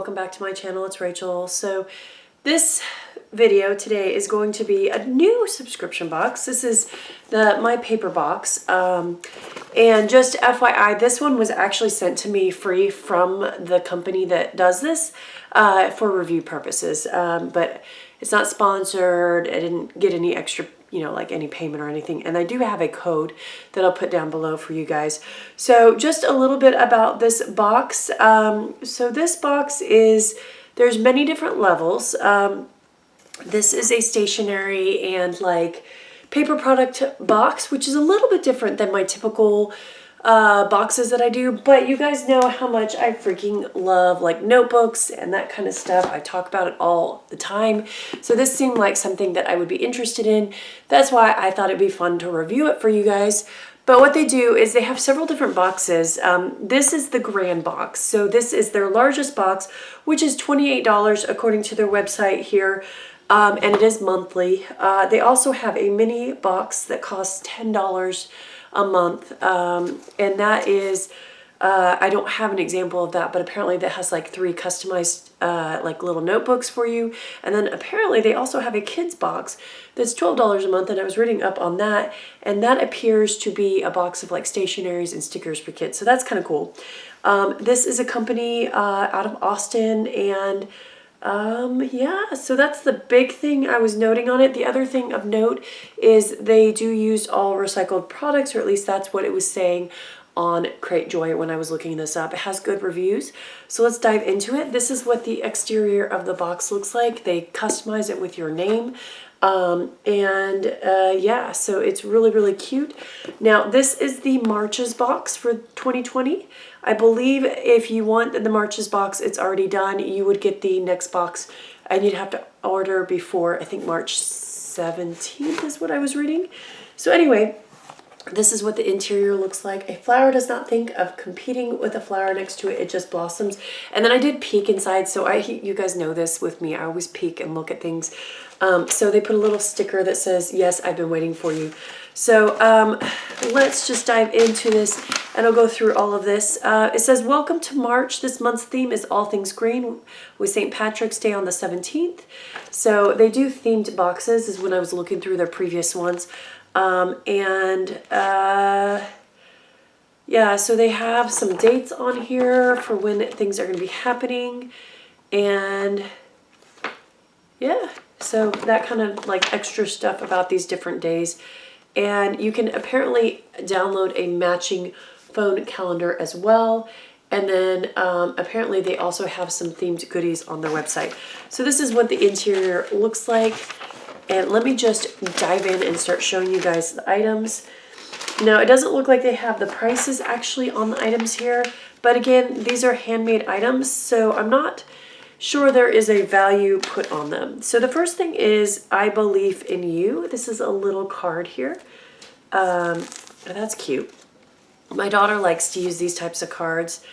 welcome back to my channel. It's Rachel. So this video today is going to be a new subscription box. This is my paper box. And just FYI, this one was actually sent to me free from the company that does this for review purposes. But it's not sponsored. I didn't get any extra, like any payment or anything. And I do have a code that I'll put down below for you guys. So just a little bit about this box. So this box there's many different levels. This is a stationery and like paper product box, which is a little bit different than my typical boxes that I do, but you guys know how much I freaking love like notebooks and that kind of stuff. I talk about it all the time. So this seemed like something that I would be interested in. That's why I thought it'd be fun to review it for you guys. But what they do is they have several different boxes. This is the grand box. So this is their largest box, which is $28 according to their website here. And it is monthly. They also have a mini box that costs $10 a month. And that is, I don't have an example of that, but apparently that has like 3 customized like little notebooks for you. And then apparently they also have a kids box that's $12 a month. And I was reading up on that, and that appears to be a box of like stationaries and stickers for kids. So that's kind of cool. This is a company out of Austin, and yeah, so that's the big thing I was noting on it. The other thing of note is they do use all recycled products, or at least that's what it was saying on Cratejoy when I was looking this up. It has good reviews. So let's dive into it. This is what the exterior of the box looks like. They customize it with your name. Yeah, so it's really, really cute. Now, this is the Marches box for 2020. I believe if you want the Marches box, it's already done. You would get the next box, and you'd have to order before, I think March 17th is what I was reading. So anyway, this is what the interior looks like. A flower does not think of competing with a flower next to it. It just blossoms. And then I did peek inside. So you guys know this with me. I always peek and look at things. So they put a little sticker that says, yes, I've been waiting for you. So let's just dive into this, and I'll go through all of this. It says, welcome to March. This month's theme is all things green with St. Patrick's Day on the 17th. So they do themed boxes, is when I was looking through their previous ones. Yeah, so they have some dates on here for when things are going to be happening. And yeah, so that kind of like extra stuff about these different days. And you can apparently download a matching phone calendar as well. And then apparently they also have some themed goodies on their website. So this is what the interior looks like. And let me just dive in and start showing you guys the items. Now, it doesn't look like they have the prices actually on the items here. But again, these are handmade items, so I'm not sure there is a value put on them. So the first thing is, I believe in you. This is a little card here. That's cute. My daughter likes to use these types of cards.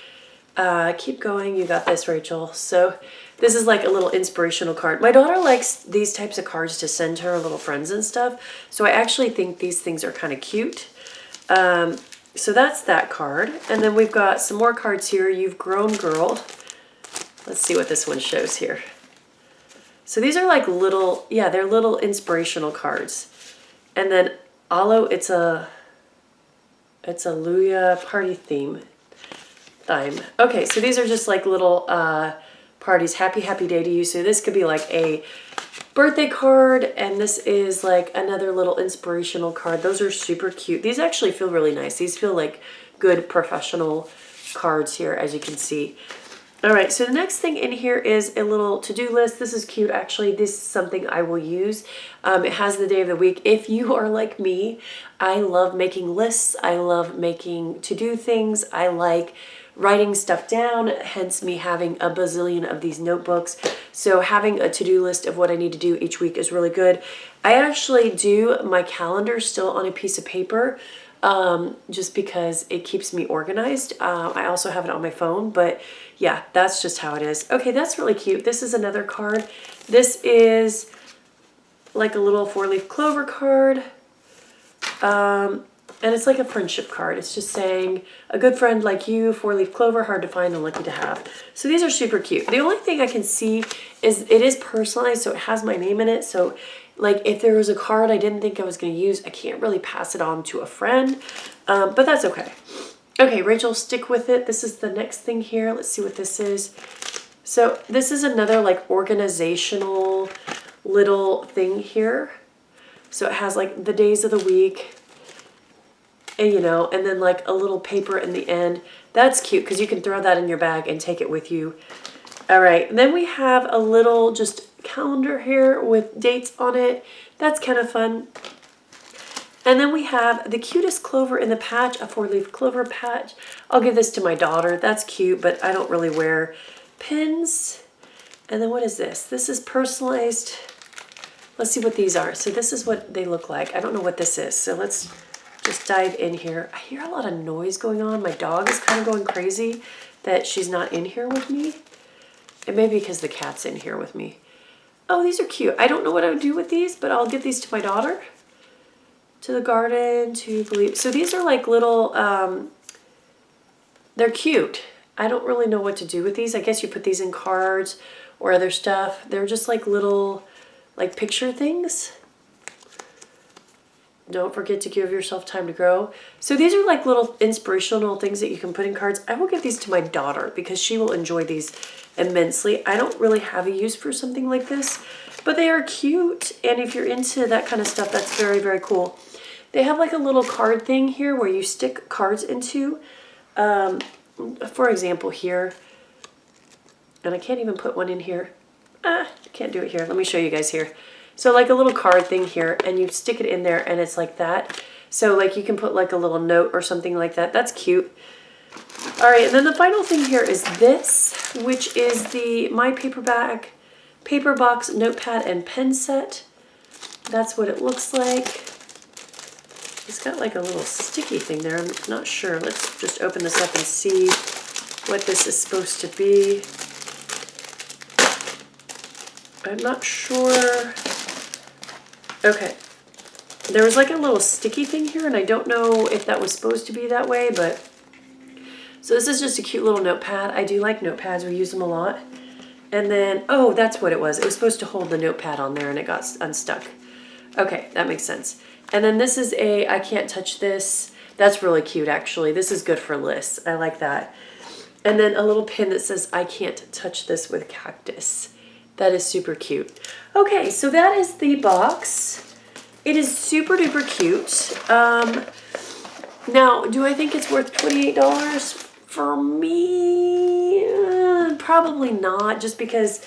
Keep going. You got this, Rachel. So this is like a little inspirational card. My daughter likes these types of cards to send her little friends and stuff. So I actually think these things are kind of cute. So that's that card. And then we've got some more cards here. You've grown, girl. Let's see what this one shows here. So these are like little, yeah, they're little inspirational cards. And then Alo, it's a Luya party theme. Okay, so these are just like little parties. Happy day to you. So this could be like a birthday card, and this is like another little inspirational card. Those are super cute. These actually feel really nice. These feel like good professional cards here, as you can see. All right, so the next thing in here is a little to-do list. This is cute, actually. This is something I will use. It has the day of the week. If you are like me, I love making lists. I love making to-do things. I like writing stuff down, hence me having a bazillion of these notebooks. So having a to-do list of what I need to do each week is really good. I actually do my calendar still on a piece of paper, just because it keeps me organized. I also have it on my phone, but yeah, that's just how it is. Okay, that's really cute. This is another card. This is like a little 4-leaf clover card. And it's like a friendship card. It's just saying, a good friend like you, 4-leaf clover, hard to find and lucky to have. So these are super cute. The only thing I can see is it is personalized, so it has my name in it. So like if there was a card I didn't think I was going to use, I can't really pass it on to a friend, but that's okay. Okay, Rachel, stick with it. This is the next thing here. Let's see what this is. So this is another like organizational little thing here. So it has like the days of the week, and you know, and then like a little paper in the end. That's cute because you can throw that in your bag and take it with you. All right, and then we have a little just calendar here with dates on it. That's kind of fun. And then we have the cutest clover in the patch, a 4-leaf clover patch. I'll give this to my daughter. That's cute, but I don't really wear pins. And then what is this? This is personalized. Let's see what these are. So this is what they look like. I don't know what this is. So let's just dive in here. I hear a lot of noise going on. My dog is kind of going crazy that she's not in here with me. It may be because the cat's in here with me. Oh, these are cute. I don't know what I would do with these, but I'll give these to my daughter. To the garden, to believe. So these are like little, they're cute. I don't really know what to do with these. I guess you put these in cards or other stuff. They're just like little, like picture things. Don't forget to give yourself time to grow. So these are like little inspirational things that you can put in cards. I will give these to my daughter because she will enjoy these immensely. I don't really have a use for something like this, but they are cute. And if you're into that kind of stuff, that's very, very cool. They have like a little card thing here where you stick cards into. For example here, and I can't even put one in here. I can't do it here. Let me show you guys here. So like a little card thing here, and you stick it in there and it's like that. So like you can put like a little note or something like that. That's cute. All right, and then the final thing here is this, which is the My Paper Box Notepad and Pen Set. That's what it looks like. It's got like a little sticky thing there. I'm not sure. Let's just open this up and see what this is supposed to be. I'm not sure. Okay. There was like a little sticky thing here, and I don't know if that was supposed to be that way, but... So this is just a cute little notepad. I do like notepads. We use them a lot. And then, oh, that's what it was. It was supposed to hold the notepad on there, and it got unstuck. Okay, that makes sense. And then this is a I can't touch this. That's really cute, actually. This is good for lists. I like that. And then a little pin that says I can't touch this with cactus. That is super cute. Okay, so that is the box. It is super duper cute. Now, do I think it's worth $28 for me? Probably not, just because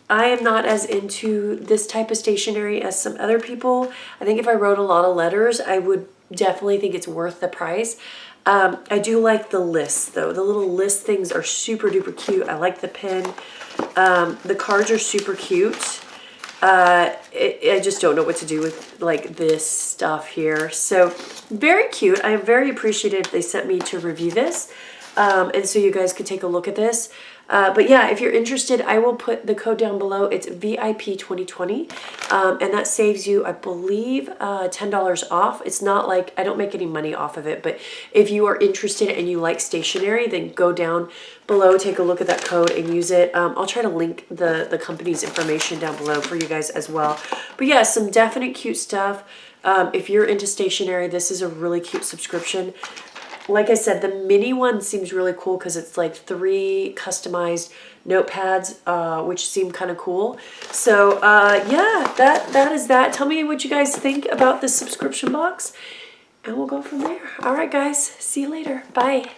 I am not as into this type of stationery as some other people. I think if I wrote a lot of letters, I would definitely think it's worth the price. I do like the lists though. The little list things are super duper cute. I like the pen. The cards are super cute. I just don't know what to do with like this stuff here. So very cute. I am very appreciative they sent me to review this. And so you guys could take a look at this. But yeah, if you're interested, I will put the code down below. It's VIP 2020. And that saves you, I believe, $10 off. It's not like, I don't make any money off of it, but if you are interested and you like stationery, then go down below, take a look at that code and use it. I'll try to link the company's information down below for you guys as well. But yeah, some definite cute stuff. If you're into stationery, this is a really cute subscription. Like I said, the mini one seems really cool because it's like 3 customized notepads, which seem kind of cool. So yeah, that is that. Tell me what you guys think about this subscription box, and we'll go from there. All right, guys. See you later. Bye.